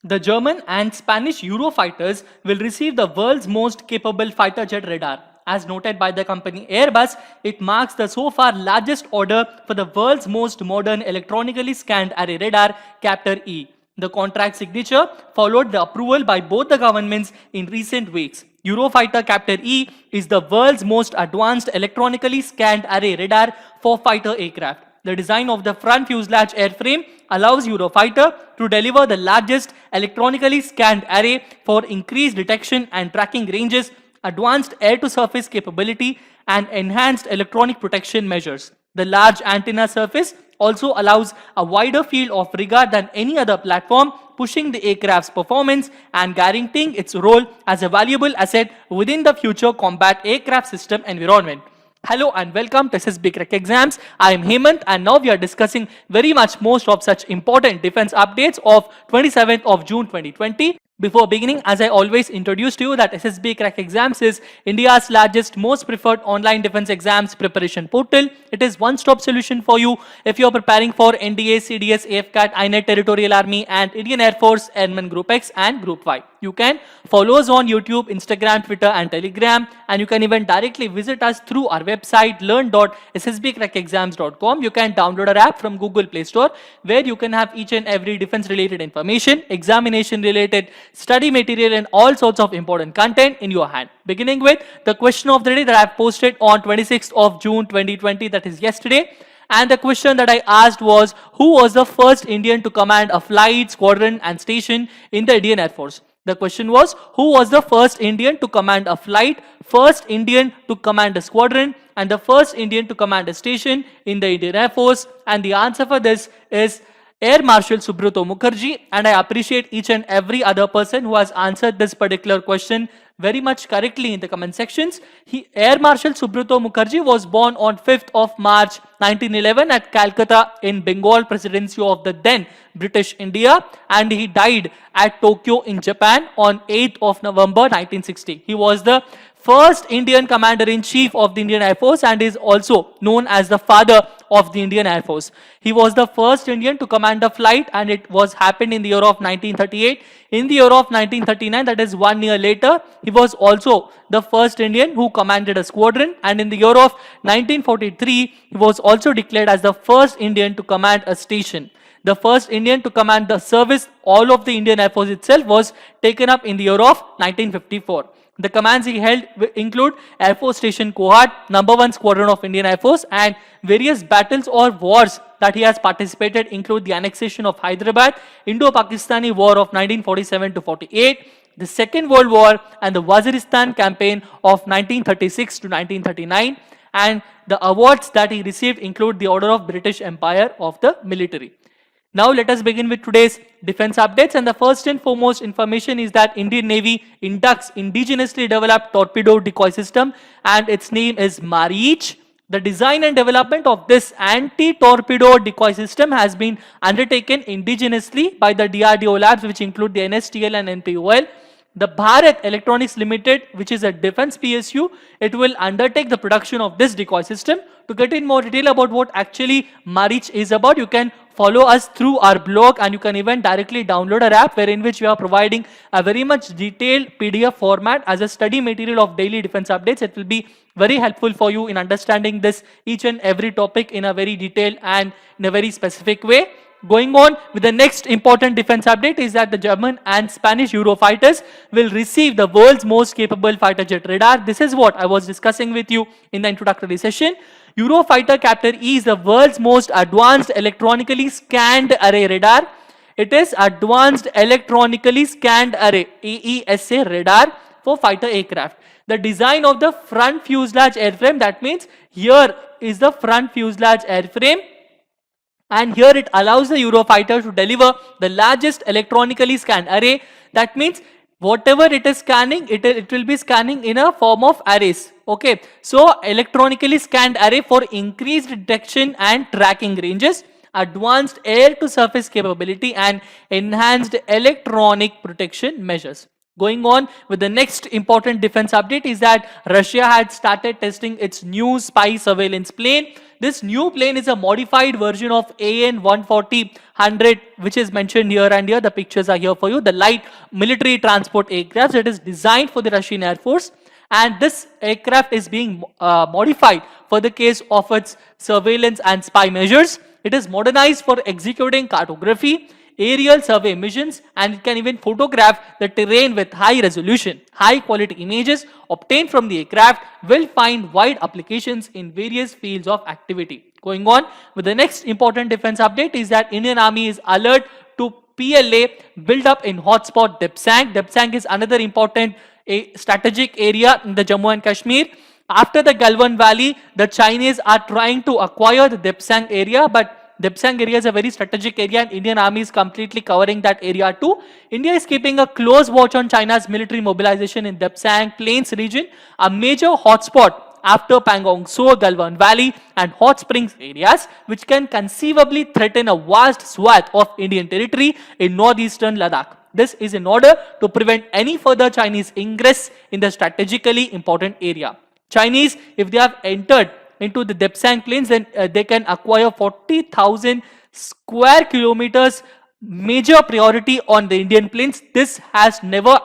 The German and Spanish Eurofighters will receive the world's most capable fighter jet radar. As noted by the company Airbus, it marks the so far largest order for the world's most modern electronically scanned array radar, Captor E. The contract signature followed the approval by both the governments in recent weeks. Eurofighter Captor E is the world's most advanced electronically scanned array radar for fighter aircraft. The design of the front fuselage airframe allows Eurofighter to deliver the largest electronically scanned array for increased detection and tracking ranges, advanced air-to-surface capability, and enhanced electronic protection measures. The large antenna surface also allows a wider field of regard than any other platform, pushing the aircraft's performance and guaranteeing its role as a valuable asset within the future combat aircraft system environment. Hello and welcome to SSB Crack Exams. I am Hemant and now we are discussing very much most of such important defense updates of 27th of June 2020. Before beginning, as I always introduce to you that SSB Crack Exams is India's largest, most preferred online defense exams preparation portal. It is one-stop solution for you if you are preparing for NDA, CDS, AFCAT, INET, Territorial Army and Indian Air Force, Airman Group X and Group Y. You can follow us on YouTube, Instagram, Twitter and Telegram, and you can even directly visit us through our website learn.ssbcrackexams.com. You can download our app from Google Play Store where you can have each and every defense related information, examination related study material and all sorts of important content in your hand. Beginning with the question of the day that I have posted on 26th of June 2020, that is yesterday. And the question that I asked was, who was the first Indian to command a flight, squadron and station in the Indian Air Force? The question was, who was the first Indian to command a flight, first Indian to command a squadron, and the first Indian to command a station in the Indian Air Force? And the answer for this is Air Marshal Subrata Mukherjee, and I appreciate each and every other person who has answered this particular question very much correctly in the comment sections. Air Marshal Subrata Mukherjee was born on 5th of March 1911 at Calcutta in Bengal Presidency of the then British India, and he died at Tokyo in Japan on 8th of November 1960. He was the first Indian Commander-in-Chief of the Indian Air Force and is also known as the father of the Indian Air Force. He was the first Indian to command a flight and it was happened in the year of 1938. In the year of 1939, that is 1 year later, he was also the first Indian who commanded a squadron, and in the year of 1943, he was also declared as the first Indian to command a station. The first Indian to command the service, all of the Indian Air Force itself, was taken up in the year of 1954. The commands he held include Air Force Station Cohort, number 1 Squadron of Indian Air Force, and various battles or wars that he has participated include the annexation of Hyderabad, Indo-Pakistani War of 1947 to 48, the Second World War, and the Waziristan campaign of 1936 to 1939. And the awards that he received include the Order of British Empire of the Military. Now let us begin with today's defense updates, and the first and foremost information is that Indian Navy inducts indigenously developed torpedo decoy system and its name is Marich. The design and development of this anti-torpedo decoy system has been undertaken indigenously by the DRDO labs, which include the NSTL and NPOL. The Bharat Electronics Limited, which is a defense PSU, it will undertake the production of this decoy system. To get in more detail about what actually Marich is about, you can follow us through our blog and you can even directly download our app, wherein which we are providing a very much detailed PDF format as a study material of daily defense updates. It will be very helpful for you in understanding this each and every topic in a very detailed and in a very specific way. Going on with the next important defense update is that the German and Spanish Eurofighters will receive the world's most capable fighter jet radar. This is what I was discussing with you in the introductory session. Eurofighter Captor E is the world's most advanced electronically scanned array radar. It is Advanced Electronically Scanned Array, AESA radar for fighter aircraft. The design of the front fuselage airframe, that means here is the front fuselage airframe, and here it allows the Eurofighter to deliver the largest electronically scanned array. That means whatever it is scanning, it will be scanning in a form of arrays. Okay, so electronically scanned array for increased detection and tracking ranges, advanced air to surface capability and enhanced electronic protection measures. Going on with the next important defense update is that Russia had started testing its new spy surveillance plane. This new plane is a modified version of AN-140-100, which is mentioned here and here. The pictures are here for you. The light military transport aircraft that is designed for the Russian Air Force. And this aircraft is being modified for the case of its surveillance and spy measures. It is modernized for executing cartography, aerial survey missions, and it can even photograph the terrain with high resolution. High quality images obtained from the aircraft will find wide applications in various fields of activity. Going on with the next important defense update is that Indian Army is alert to PLA build up in hotspot Depsang. Depsang is another important strategic area in the Jammu and Kashmir. After the Galwan Valley, the Chinese are trying to acquire the Depsang area, but Depsang area is a very strategic area and Indian Army is completely covering that area too. India is keeping a close watch on China's military mobilization in Depsang Plains region, a major hotspot after Pangong Tso, Galwan Valley and Hot Springs areas, which can conceivably threaten a vast swath of Indian territory in northeastern Ladakh. This is in order to prevent any further Chinese ingress in the strategically important area. Chinese, if they have entered into the Depsang Plains, then they can acquire 40,000 square kilometers, major priority on the Indian plains. This has never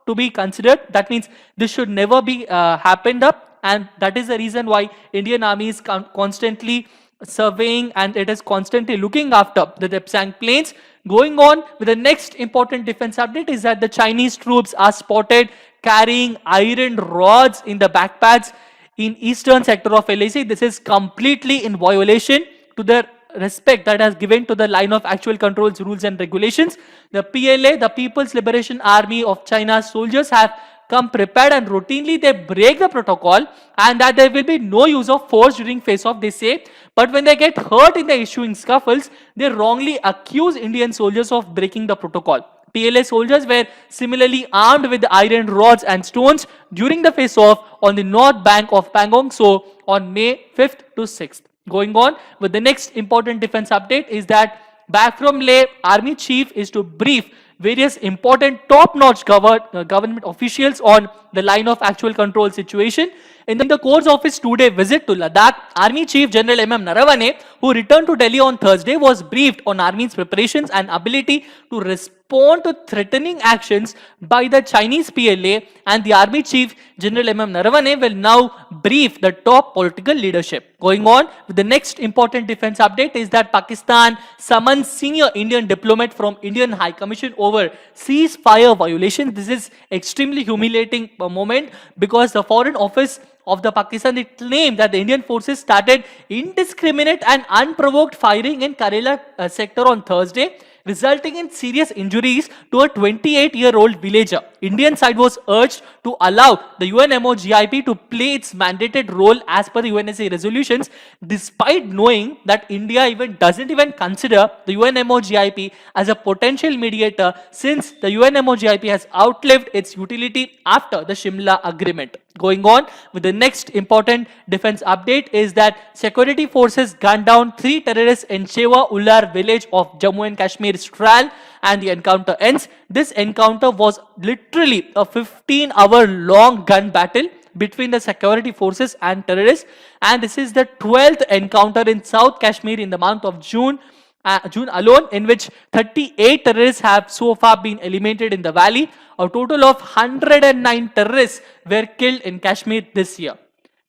to be considered. That means this should never be happened up, and that is the reason why Indian Army is constantly surveying and it is constantly looking after the Depsang Plains. Going on with the next important defense update is that the Chinese troops are spotted carrying iron rods in the backpacks in eastern sector of LAC. This is completely in violation to the respect that has given to the line of actual controls, rules and regulations. The PLA, the People's Liberation Army of China's soldiers, have come prepared and routinely they break the protocol, and that there will be no use of force during face-off, they say. But when they get hurt in the ensuing scuffles, they wrongly accuse Indian soldiers of breaking the protocol. PLA soldiers were similarly armed with iron rods and stones during the face-off on the north bank of Pangong Tso on May 5th to 6th. Going on with the next important defense update is that back from Leh, Army Chief is to brief various important top-notch government officials on the line of actual control situation. In the course of his two-day visit to Ladakh, Army Chief General M.M. Narawane, who returned to Delhi on Thursday, was briefed on Army's preparations and ability to respond to threatening actions by the Chinese PLA, and the Army Chief General M.M. Narawane will now brief the top political leadership. Going on with the next important defense update is that Pakistan summons senior Indian diplomat from Indian High Commission over ceasefire violations. This is extremely humiliating moment because the Foreign Office of the Pakistan claimed that the Indian forces started indiscriminate and unprovoked firing in Karela sector on Thursday, resulting in serious injuries to a 28-year-old villager. Indian side was urged to allow the UNMOGIP to play its mandated role as per the UNSC resolutions, despite knowing that India doesn't even consider the UNMOGIP as a potential mediator, since the UNMOGIP has outlived its utility after the Shimla Agreement. Going on with the next important defense update is that security forces gunned down 3 terrorists in Chewa Ullar village of Jammu and Kashmir Stral, and the encounter ends. This encounter was literally a 15-hour long gun battle between the security forces and terrorists, and this is the 12th encounter in South Kashmir in the month of June alone, in which 38 terrorists have so far been eliminated in the valley. A total of 109 terrorists were killed in Kashmir this year.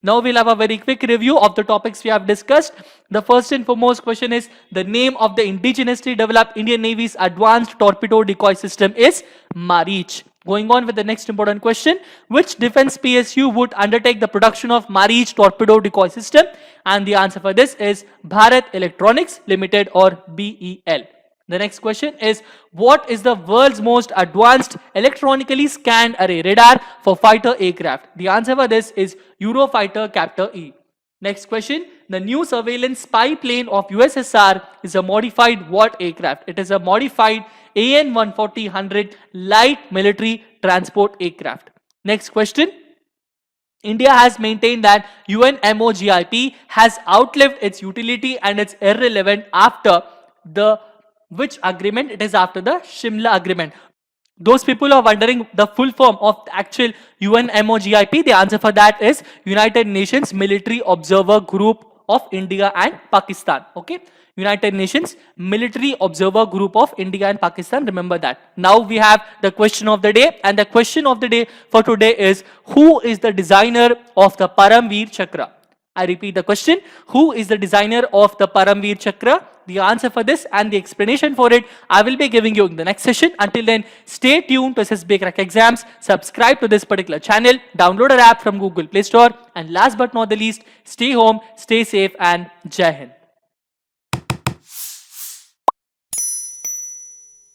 Now we'll have a very quick review of the topics we have discussed. The first and foremost question is the name of the indigenously developed Indian Navy's advanced torpedo decoy system is Marich. Going on with the next important question, which defense PSU would undertake the production of Marich torpedo decoy system? And the answer for this is Bharat Electronics Limited, or BEL. The next question is, what is the world's most advanced electronically scanned array radar for fighter aircraft? The answer for this is Eurofighter Captor E. Next question, the new surveillance spy plane of USSR is a modified what aircraft? It is a modified AN-140-100 light military transport aircraft. Next question, India has maintained that UNMOGIP has outlived its utility and it's irrelevant after the which agreement? It is after the Shimla Agreement. Those people who are wondering the full form of the actual UNMOGIP, the answer for that is United Nations Military Observer Group of India and Pakistan. Okay, United Nations Military Observer Group of India and Pakistan. Remember that. Now we have the question of the day, and the question of the day for today is, who is the designer of the Paramveer Chakra? I repeat the question, who is the designer of the Paramveer Chakra? The answer for this and the explanation for it I will be giving you in the next session. Until then, stay tuned to SSB Crack Exams, subscribe to this particular channel, download our app from Google Play Store, and last but not the least, stay home, stay safe, and Jai Hind.